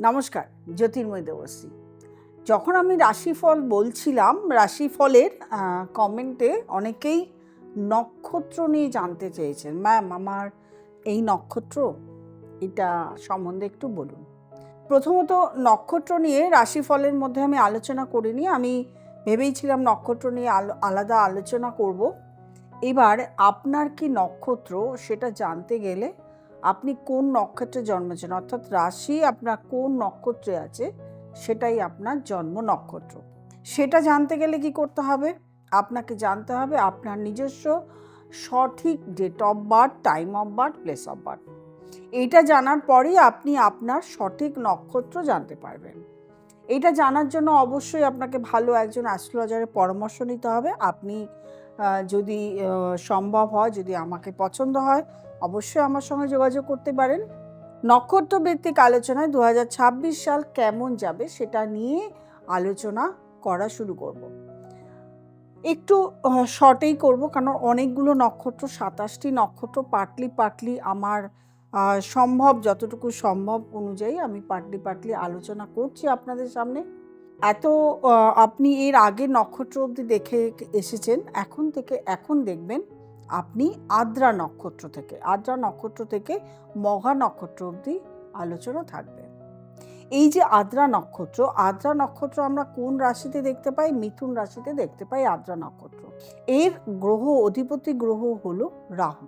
নমস্কার, জ্যোতির্ময় দেবশ্রী। যখন আমি রাশিফল বলছিলাম, রাশিফলের কমেন্টে অনেকেই নক্ষত্র নিয়ে জানতে চেয়েছেন। ম্যাম, আমার এই নক্ষত্র, এটা সম্বন্ধে একটু বলুন। প্রথমত, নক্ষত্র নিয়ে রাশিফলের মধ্যে আমি আলোচনা করিনি। আমি ভেবেইছিলাম নক্ষত্র নিয়ে আলাদা আলোচনা করব। এবার আপনার কি নক্ষত্র সেটা জানতে গেলে আপনি কোন নক্ষত্রে জন্মেছেন, অর্থাৎ রাশি আপনার কোন নক্ষত্রে আছে সেটাই আপনার জন্ম নক্ষত্র। সেটা জানতে গেলে কি করতে হবে? আপনাকে জানতে হবে আপনার নিজস্ব সঠিক date of birth, time of birth, place of birth. এইটা জানার পরেই আপনি আপনার সঠিক নক্ষত্র জানতে পারবেন। এটা জানার জন্য অবশ্যই আপনাকে ভালো একজন অ্যাস্ট্রোলজারের পরামর্শ নিতে হবে। আপনি যদি সম্ভব হয়, যদি আমাকে পছন্দ হয়, অবশ্যই আমার সঙ্গে যোগাযোগ করতে পারেন। নক্ষত্র ভিত্তিক আলোচনায় 2026 সাল কেমন যাবে সেটা নিয়ে আলোচনা করা শুরু করব। একটু শর্টেই করব, কারণ অনেকগুলো নক্ষত্র, 27টি নক্ষত্র পার্টলি আমার সম্ভব, যতটুকু সম্ভব অনুযায়ী আমি পার্টলি আলোচনা করছি আপনাদের সামনে। আপনি এর আগে নক্ষত্র অবধি দেখে এসেছেন, এখন দেখবেন আপনি আদ্রা নক্ষত্র থেকে মঘা নক্ষত্র অবধি আলোচনা থাকবে। এই যে আদ্রা নক্ষত্র আমরা কোন রাশিতে দেখতে পাই? মিথুন রাশিতে দেখতে পাই আদ্রা নক্ষত্র। এর অধিপতি গ্রহ হলো রাহু।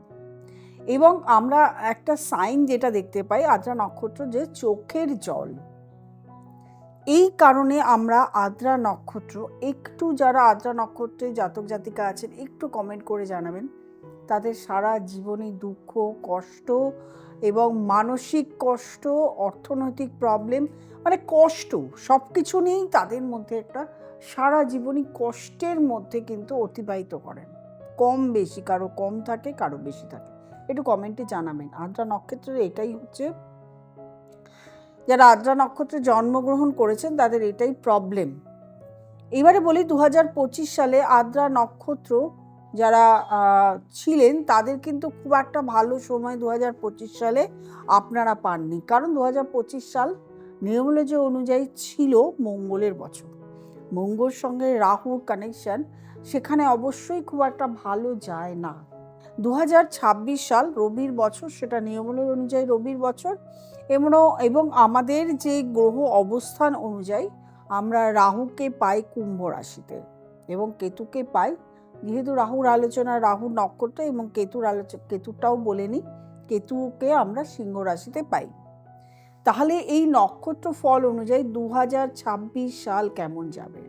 এবং আমরা একটা সাইন যেটা দেখতে পাই আদ্রা নক্ষত্র, যে চোখের জল। এই কারণে আমরা আদ্রা নক্ষত্র, যারা আদ্রা নক্ষত্রে জাতক জাতিকা আছেন, একটু কমেন্ট করে জানাবেন তাদের সারা জীবনে দুঃখ, কষ্ট এবং মানসিক কষ্ট, অর্থনৈতিক প্রবলেম, মানে কষ্ট, সব কিছু নিয়েই তাদের মধ্যে একটা সারা জীবনই কষ্টের মধ্যে কিন্তু অতিবাহিত করেন। কম বেশি, কারো কম থাকে, কারো বেশি থাকে। একটু কমেন্টে জানাবেন। আদ্রা নক্ষত্রের এটাই হচ্ছে, যারা আদ্রা নক্ষত্রে জন্মগ্রহণ করেছেন তাদের এটাই প্রবলেম। এবারে বলি, 2025 সালে আদ্রা নক্ষত্র যারা ছিলেন তাদের কিন্তু খুব একটা ভালো সময় 2025 সালে আপনারা পাননি, কারণ 2025 সাল নিউমোলজি অনুযায়ী ছিল মঙ্গলের বছর। মঙ্গল সঙ্গে রাহুর কানেকশন সেখানে অবশ্যই খুব একটা ভালো যায় না। 2026 সাল রবির বছর, সেটা নিউমোলজি অনুযায়ী রবির বছর। এবং আমাদের যে গ্রহ অবস্থান অনুযায়ী আমরা রাহুকে পাই কুম্ভ রাশিতে এবং কেতুকে পাই, যেহেতু রাহুর আলোচনা, রাহুর নক্ষত্র এবং কেতুটাও বলে নিই, কেতুকে আমরা সিংহ রাশিতে পাই। তাহলে এই নক্ষত্র ফল অনুযায়ী 2026 সাল কেমন যাবে?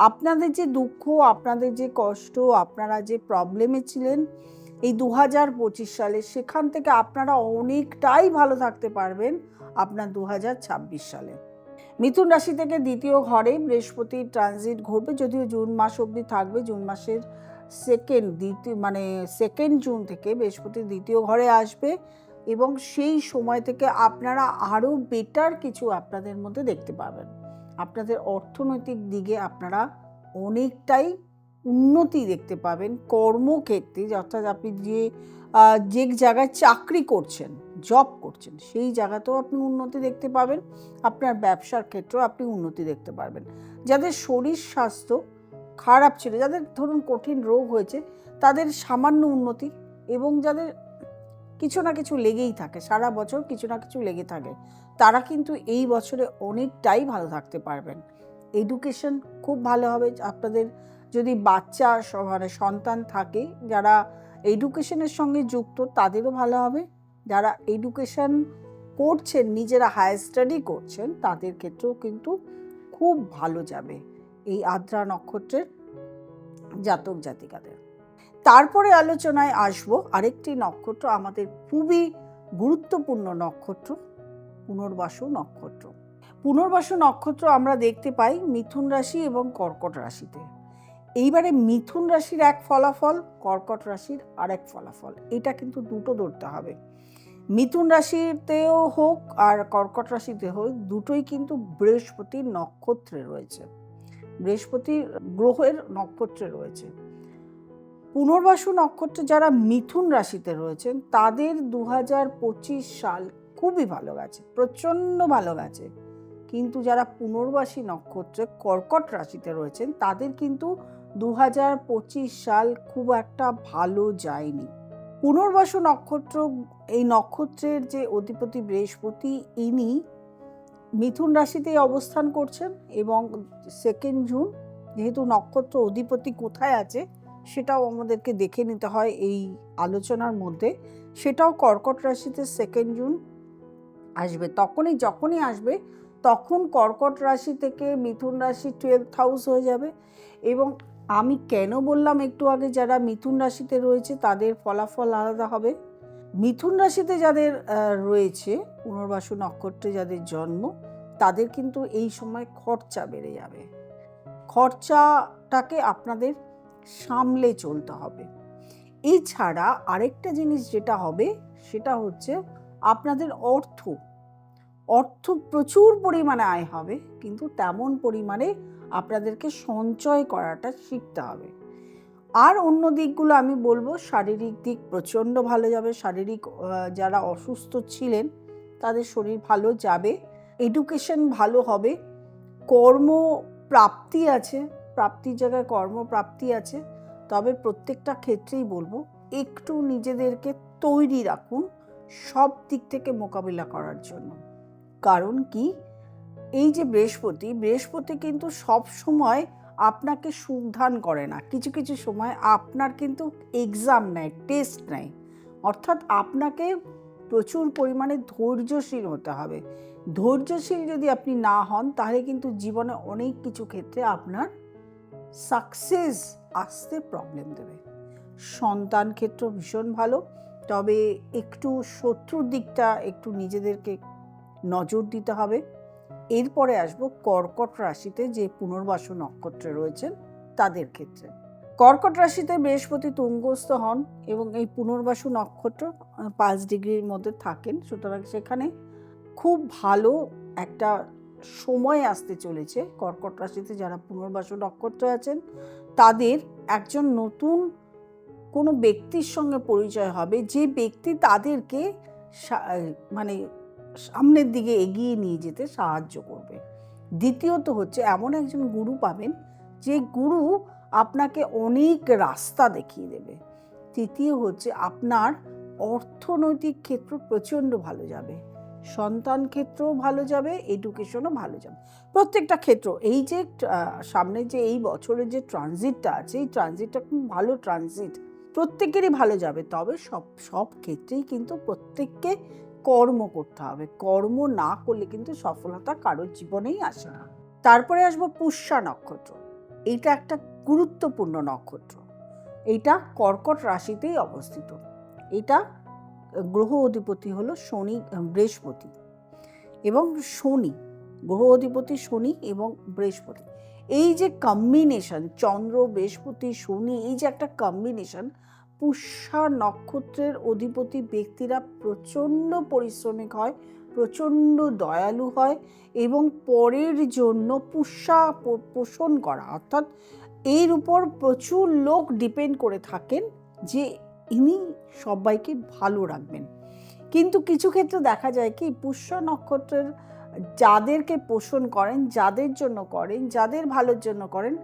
আপনাদের যে দুঃখ, আপনাদের যে কষ্ট, আপনারা যে প্রবলেমে ছিলেন এই 2025 সালে, সেখান থেকে আপনারা অনেকটাই ভালো থাকতে পারবেন আপনার 2026 সালে। মিথুন রাশি থেকে দ্বিতীয় ঘরে বৃহস্পতির ট্রানজিট ঘটবে, যদিও জুন মাস অবধি থাকবে। জুন মাসের সেকেন্ড জুন থেকে বৃহস্পতির দ্বিতীয় ঘরে আসবে এবং সেই সময় থেকে আপনারা আরও বেটার কিছু আপনাদের মধ্যে দেখতে পাবেন। আপনাদের অর্থনৈতিক দিকে আপনারা অনেকটাই উন্নতি দেখতে পাবেন। কর্মক্ষেত্রে, অর্থাৎ আপনি যে জায়গায় চাকরি করছেন, জব করছেন, সেই জায়গাতেও আপনি উন্নতি দেখতে পাবেন। আপনার ব্যবসার ক্ষেত্রেও আপনি উন্নতি দেখতে পারবেন। যাদের শরীর স্বাস্থ্য খারাপ ছিল, যাদের ধরুন কঠিন রোগ হয়েছে, তাদের সামান্য উন্নতি, এবং যাদের কিছু না কিছু লেগেই থাকে, সারা বছর কিছু না কিছু লেগে থাকে, তারা কিন্তু এই বছরে অনেকটাই ভালো থাকতে পারবেন। এডুকেশন খুব ভালো হবে আপনাদের। যদি বাচ্চা সন্তান থাকে যারা এডুকেশনের সঙ্গে যুক্ত, তাদেরও ভালো হবে। যারা এডুকেশন করছেন, নিজেরা হায়ার স্টাডি করছেন, তাদের ক্ষেত্রেও কিন্তু খুব ভালো যাবে এই আদ্রা নক্ষত্রের জাতক জাতিকাদের। তারপরে আলোচনায় আসবো আরেকটি নক্ষত্র, আমাদের খুবই গুরুত্বপূর্ণ নক্ষত্র, পুনর্বাসু নক্ষত্র। পুনর্বাসু নক্ষত্র আমরা দেখতে পাই মিথুন রাশি এবং কর্কট রাশিতে। এইবারে মিথুন রাশির এক ফলাফল, কর্কট রাশির আরেক ফলাফল, এটা কিন্তু দুটো ধরতে হবে। মিথুন রাশিতেও হোক আর কর্কট রাশিতে হোক, দুটোই কিন্তু বৃহস্পতির নক্ষত্রে রয়েছে, বৃহস্পতি গ্রহের নক্ষত্রে রয়েছে। পুনর্বাসু নক্ষত্রে যারা মিথুন রাশিতে রয়েছেন তাদের 2025 সাল খুবই ভালো গেছে, প্রচণ্ড ভালো গেছে। কিন্তু যারা পুনর্বাসী নক্ষত্রে কর্কট রাশিতে রয়েছেন তাদের কিন্তু 2025 সাল খুব একটা ভালো যায়নি। পুনর্বাসু নক্ষত্র, এই নক্ষত্রের যে অধিপতি বৃহস্পতি, ইনি মিথুন রাশিতেই অবস্থান করছেন এবং 2 জুন, যেহেতু নক্ষত্র অধিপতি কোথায় আছে সেটাও আমাদেরকে দেখে নিতে হয় এই আলোচনার মধ্যে, সেটাও কর্কট রাশিতে 2 জুন আসবে। যখনই আসবে তখন কর্কট রাশি থেকে মিথুন রাশি 12th হাউস হয়ে যাবে। এবং আমি কেন বললাম একটু আগে যারা মিথুন রাশিতে রয়েছে তাদের ফলাফল আলাদা হবে। মিথুন রাশিতে যাদের রয়েছে, পুনর্বাসু নক্ষত্রে যাদের জন্ম, তাদের কিন্তু এই সময় খরচা বেড়ে যাবে। খরচাটাকে আপনাদের সামলে চলতে হবে। এছাড়া আরেকটা জিনিস যেটা হবে সেটা হচ্ছে আপনাদের অর্থ প্রচুর পরিমাণে আয় হবে, কিন্তু তেমন পরিমাণে আপনাদেরকে সঞ্চয় করাটা শিখতে হবে। আর অন্য দিকগুলো আমি বলবো, শারীরিক দিক প্রচণ্ড ভালো যাবে। যারা অসুস্থ ছিলেন তাদের শরীর ভালো যাবে, এডুকেশন ভালো হবে, কর্মপ্রাপ্তি আছে, প্রাপ্তির জায়গায় কর্মপ্রাপ্তি আছে। তবে প্রত্যেকটা ক্ষেত্রেই বলবো একটু নিজেদেরকে তৈরি রাখুন সব দিক থেকে মোকাবিলা করার জন্য। কারণ কি, এই যে বৃহস্পতি কিন্তু সব সময় আপনাকে সুখদান করে না, কিছু কিছু সময় আপনার কিন্তু এক্সাম নেয়, টেস্ট নেয়। অর্থাৎ আপনাকে প্রচুর পরিমাণে ধৈর্যশীল হতে হবে। ধৈর্যশীল যদি আপনি না হন তাহলে কিন্তু জীবনে অনেক কিছু ক্ষেত্রে আপনার সাকসেস আসতে প্রবলেম দেবে। সন্তান ক্ষেত্র ভীষণ ভালো, তবে একটু শত্রুর দিকটা একটু নিজেদেরকে নজর দিতে হবে। এরপরে আসবো কর্কট রাশিতে যে পুনর্বাসু নক্ষত্রে রয়েছেন তাদের ক্ষেত্রে। কর্কট রাশিতে বৃহস্পতি তুঙ্গস্থ হন এবং এই পুনর্বাসু নক্ষত্র 5 ডিগ্রির মধ্যে থাকেন, সুতরাং সেখানে খুব ভালো একটা সময় আসতে চলেছে। কর্কট রাশিতে যারা পুনর্বাসু নক্ষত্রে আছেন তাদের একজন নতুন কোনো ব্যক্তির সঙ্গে পরিচয় হবে, যে ব্যক্তি তাদেরকে সামনের দিকে এগিয়ে নিয়ে যেতে সাহায্য করবে। দ্বিতীয়ত হচ্ছে এমন একজন গুরু পাবেন যে গুরু আপনাকে অনেক রাস্তা দেখিয়ে দেবে। তৃতীয় হচ্ছে আপনার অর্থনৈতিক ক্ষেত্র প্রচণ্ড ভালো যাবে, সন্তান ক্ষেত্রও ভালো যাবে, এডুকেশনও ভালো যাবে, প্রত্যেকটা ক্ষেত্র। এই যে সামনে যে এই বছরের যে ট্রানজিটটা আছে, এই ট্রানজিটটা খুব ভালো ট্রানজিট, প্রত্যেকেরই ভালো যাবে। তবে সব ক্ষেত্রেই কিন্তু প্রত্যেককে কর্ম করতে হবে। কর্ম না করলে কিন্তু সফলতা কারোর জীবনেই আসে না। তারপরে আসবো পুষ্যা নক্ষত্র। এইটা একটা গুরুত্বপূর্ণ নক্ষত্র, এইটা কর্কট রাশিতেই অবস্থিত। এটা গ্রহ অধিপতি হলো বৃহস্পতি এবং শনি, গ্রহ অধিপতি শনি এবং বৃহস্পতি। এই যে কম্বিনেশন, চন্দ্র বৃহস্পতি শনি, এই যে একটা কম্বিনেশন, পুষ্যা নক্ষত্রের অধিপতি ব্যক্তিরা প্রচণ্ড পরিশ্রমিক হয়, প্রচণ্ড দয়ালু হয় এবং পরের জন্য পোষণ করা, অর্থাৎ এর উপর প্রচুর লোক ডিপেন্ড করে থাকেন যে ইনি সবাইকে ভালো রাখবেন। কিন্তু কিছু ক্ষেত্রে দেখা যায় কি, পুষ্যা নক্ষত্রের যাদেরকে পোষণ করেন, যাদের জন্য করেন, যাদের ভালোর জন্য করেন,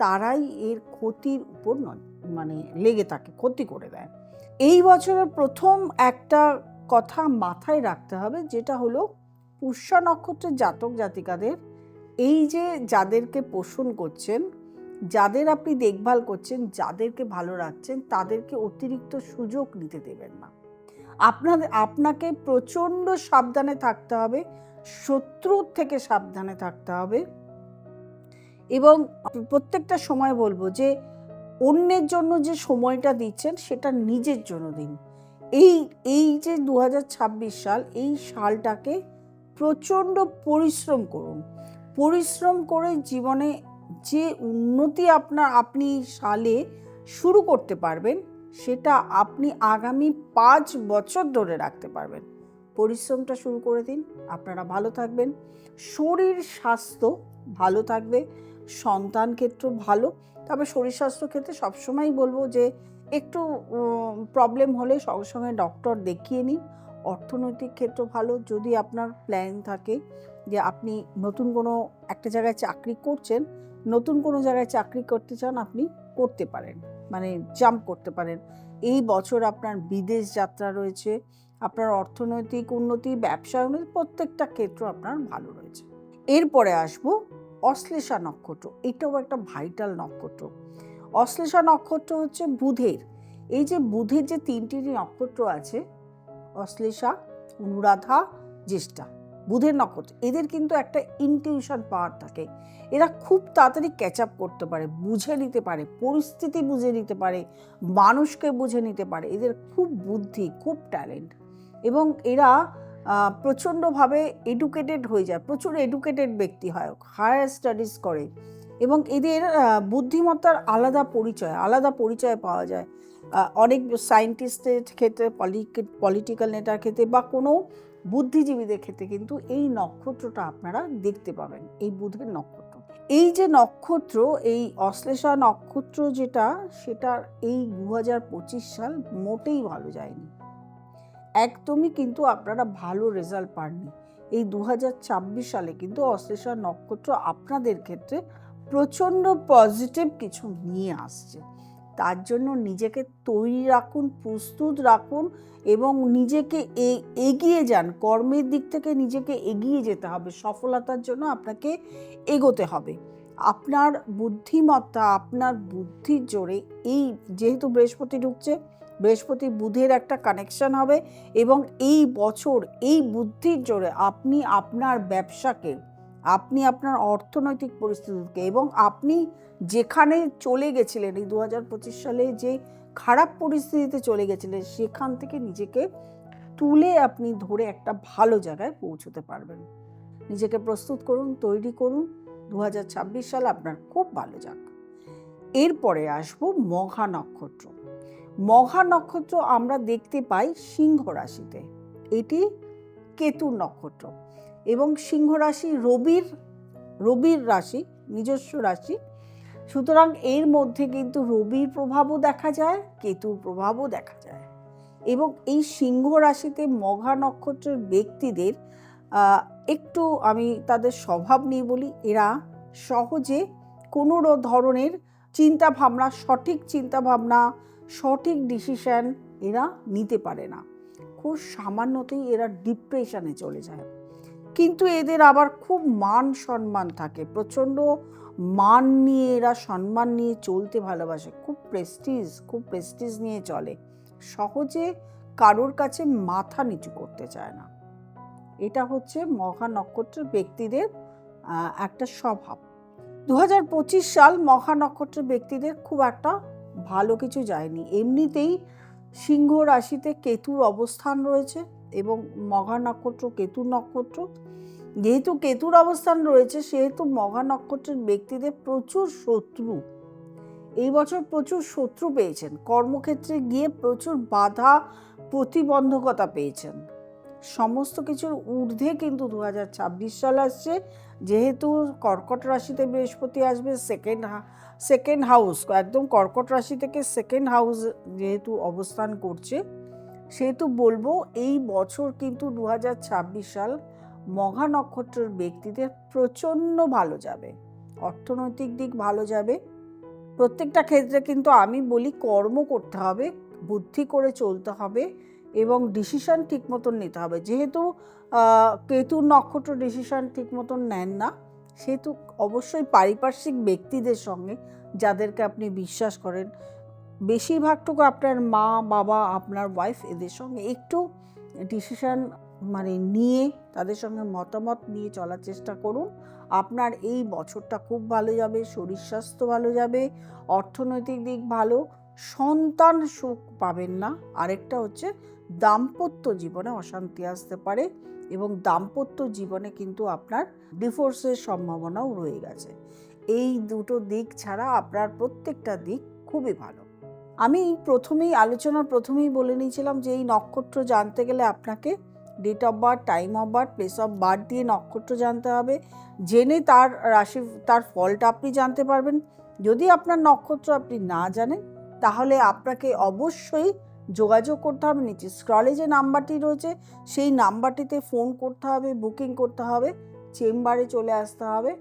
তারাই এর ক্ষতির উপর লেগে থাকে, ক্ষতি করে দেয়। এই বছরের প্রথম একটা কথা মাথায় রাখতে হবে, যেটা হলো পুষ্যা নক্ষত্রের জাতক জাতিকাদের এই যে যাদেরকে পোষণ করছেন, যাদের আপনি দেখভাল করছেন, যাদেরকে ভালো রাখছেন, তাদেরকে অতিরিক্ত সুযোগ নিতে দেবেন না। আপনাকে প্রচণ্ড সাবধানে থাকতে হবে, শত্রুর থেকে সাবধানে থাকতে হবে। এবং প্রত্যেকটা সময় বলবো যে অন্যের জন্য যে সময়টা দিচ্ছেন সেটা নিজের জন্য দিন। এই যে 2026 সাল, এই সালটাকে প্রচণ্ড পরিশ্রম করুন। পরিশ্রম করে জীবনে যে উন্নতি আপনি সালে শুরু করতে পারবেন, সেটা আপনি আগামী 5 বছর ধরে রাখতে পারবেন। পরিশ্রমটা শুরু করে দিন, আপনারা ভালো থাকবেন, শরীর স্বাস্থ্য ভালো থাকবে, সন্তান ক্ষেত্র ভালো। তবে শরীর স্বাস্থ্য ক্ষেত্রে সবসময় বলবো যে একটু প্রবলেম হলে সঙ্গে সঙ্গে ডক্টর দেখিয়ে নিন। অর্থনৈতিক ক্ষেত্র ভালো, যদি আপনার প্ল্যান থাকে যে আপনি নতুন কোনো একটা জায়গায় চাকরি করছেন, নতুন কোনো জায়গায় চাকরি করতে চান, আপনি করতে পারেন, মানে জাম্প করতে পারেন। এই বছর আপনার বিদেশ যাত্রা রয়েছে, আপনার অর্থনৈতিক উন্নতি, ব্যবসা উন্নতি, প্রত্যেকটা ক্ষেত্র আপনার ভালো রয়েছে। এরপরে আসবো অশ্লেষা নক্ষত্র। এটাও একটা ভাইটাল নক্ষত্র। অশ্লেষা নক্ষত্র হচ্ছে বুধের। এই যে বুধের যে 3টি নক্ষত্র আছে, অশ্লেষা, অনুরাধা, জ্যেষ্ঠা, বুধের নক্ষত্র, এদের কিন্তু একটা ইনটিউশন পাওয়ার থাকে। এরা খুব তাড়াতাড়ি ক্যাচ আপ করতে পারে, বুঝে নিতে পারে, পরিস্থিতি বুঝে নিতে পারে, মানুষকে বুঝে নিতে পারে। এদের খুব বুদ্ধি, খুব ট্যালেন্ট, এবং এরা প্রচণ্ডভাবে এডুকেটেড হয়ে যায়, প্রচুর এডুকেটেড ব্যক্তি হয়, হায়ার স্টাডিজ করে, এবং এদের বুদ্ধিমত্তার আলাদা পরিচয় পাওয়া যায় অনেক সায়েন্টিস্টের ক্ষেত্রে, পলিটিক্যাল নেতার ক্ষেত্রে, বা কোনো বুদ্ধিজীবীদের ক্ষেত্রে কিন্তু এই নক্ষত্রটা আপনারা দেখতে পাবেন, এই বুধের নক্ষত্র। এই যে নক্ষত্র, এই অশ্লেষা নক্ষত্র যেটা, সেটার এই 2025 সাল মোটেই ভালো যায়নি, একদমই কিন্তু আপনারা ভালো রেজাল্ট পাননি। এই 2026 সালে কিন্তু অশ্লেষা নক্ষত্র আপনাদের ক্ষেত্রে প্রচণ্ড পজিটিভ কিছু নিয়ে আসছে। তার জন্য নিজেকে তৈরি রাখুন, প্রস্তুত রাখুন, এবং নিজেকে এগিয়ে যান। কর্মের দিক থেকে নিজেকে এগিয়ে যেতে হবে, সফলতার জন্য আপনাকে এগোতে হবে। আপনার বুদ্ধিমত্তা, আপনার বুদ্ধির জোরে, এই যেহেতু বৃহস্পতি ঢুকছে, বৃহস্পতি বুধের একটা কানেকশন হবে, এবং এই বছর এই বুদ্ধির জোরে আপনি আপনার ব্যবসাকে, আপনি আপনার অর্থনৈতিক পরিস্থিতিকে, এবং আপনি যেখানে চলে গেছিলেন এই 2025 সালে যে খারাপ পরিস্থিতিতে চলে গেছিলেন, সেখান থেকে নিজেকে তুলে আপনি ধরে একটা ভালো জায়গায় পৌঁছতে পারবেন। নিজেকে প্রস্তুত করুন, তৈরি করুন, 2026 সাল আপনার খুব ভালো যাক। এরপরে আসবো মঘা নক্ষত্র। মঘা নক্ষত্র আমরা দেখতে পাই সিংহ রাশিতে। এটি কেতুর নক্ষত্র, এবং সিংহ রাশি রবির রাশি, নিজস্ব রাশি। সুতরাং এর মধ্যে কিন্তু রবির প্রভাবও দেখা যায়, কেতুর প্রভাবও দেখা যায়। এবং এই সিংহ রাশিতে মঘা নক্ষত্রের ব্যক্তিদের একটু আমি তাদের স্বভাব নিয়ে বলি, এরা সহজে কোনো ধরনের চিন্তাভাবনা, সঠিক চিন্তাভাবনা, সঠিক ডিসিশন এরা নিতে পারে না। খুব সামান্যতেই এরা ডিপ্রেশনে চলে যায়। কিন্তু এদের আবার খুব মান সম্মান থাকে, প্রচণ্ড মান নিয়ে এরা, সম্মান নিয়ে চলতে ভালোবাসে, খুব প্রেস্টিজ নিয়ে চলে, সহজে কারোর কাছে মাথা নিচু করতে চায় না। এটা হচ্ছে মঘা নক্ষত্রের ব্যক্তিদের একটা স্বভাব। 2025 সাল মঘা নক্ষত্রের ব্যক্তিদের খুব একটা ভালো কিছু যায়নি। এমনিতেই সিংহ রাশিতে কেতুর অবস্থান রয়েছে, এবং মঘা নক্ষত্র কেতুর নক্ষত্র। যেহেতু কেতুর অবস্থান রয়েছে, সেহেতু মঘা নক্ষত্রের ব্যক্তিদের প্রচুর শত্রু, এই বছর প্রচুর শত্রু পেয়েছেন, কর্মক্ষেত্রে গিয়ে প্রচুর বাধা প্রতিবন্ধকতা পেয়েছেন। সমস্ত কিছুর ঊর্ধ্বে কিন্তু 2026 সাল আসছে, যেহেতু কর্কট রাশিতে বৃহস্পতি আসবে, সেকেন্ড হাউস, একদম কর্কট রাশি থেকে সেকেন্ড হাউস যেহেতু অবস্থান করছে, সেহেতু বলবো এই বছর কিন্তু 2026 সাল মঘা নক্ষত্রের ব্যক্তিদের প্রচণ্ড ভালো যাবে। অর্থনৈতিক দিক ভালো যাবে, প্রত্যেকটা ক্ষেত্রে কিন্তু আমি বলি কর্ম করতে হবে, বুদ্ধি করে চলতে হবে, এবং ডিসিশন ঠিক মতন নিতে হবে। যেহেতু কেতুর নক্ষত্র ডিসিশন ঠিক মতন নেন না, সেহেতু অবশ্যই পারিপার্শ্বিক ব্যক্তিদের সঙ্গে, যাদেরকে আপনি বিশ্বাস করেন, বেশিরভাগটুকু আপনার মা বাবা, আপনার ওয়াইফ, এদের সঙ্গে একটু ডিসিশন নিয়ে, তাদের সঙ্গে মতামত নিয়ে চলার চেষ্টা করুন। আপনার এই বছরটা খুব ভালো যাবে, শরীর স্বাস্থ্য ভালো যাবে, অর্থনৈতিক দিক ভালো, সন্তান সুখ পাবেন না। আরেকটা হচ্ছে দাম্পত্য জীবনে অশান্তি আসতে পারে, এবং দাম্পত্য জীবনে কিন্তু আপনার ডিভোর্সের সম্ভাবনাও রয়ে গেছে। এই দুটো দিক ছাড়া আপনার প্রত্যেকটা দিক খুবই ভালো। আমি আলোচনার প্রথমেই বলে নিয়েছিলাম যে এই নক্ষত্র জানতে গেলে আপনাকে date of birth, time of birth, place of birth দিয়ে নক্ষত্র জানতে হবে। জেনে তার ফলটা আপনি জানতে পারবেন। যদি আপনার নক্ষত্র আপনি না জানেন, তাহলে আপনাকে অবশ্যই যোগাযোগ করতে হবে। নিচে স্ক্রলে যে নাম্বারটি রয়েছে, সেই নাম্বারটিতে ফোন করতে হবে, বুকিং করতে হবে, চেম্বারে চলে আসতে হবে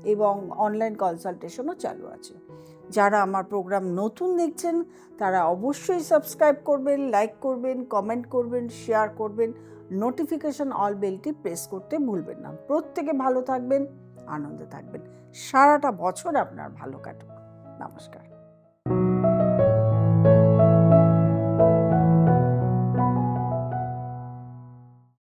এবং অনলাইন কনসালটেশনও চালু আছে। যারা আমার প্রোগ্রাম নতুন দেখছেন তারা অবশ্যই সাবস্ক্রাইব করবেন, লাইক করবেন, কমেন্ট করবেন, শেয়ার করবেন, নোটিফিকেশন অল বেলটি প্রেস করতে ভুলবেন না। প্রত্যেকে ভালো থাকবেন, আনন্দে থাকবেন, সারাটা বছর আপনার ভালো কাটুক। নমস্কার।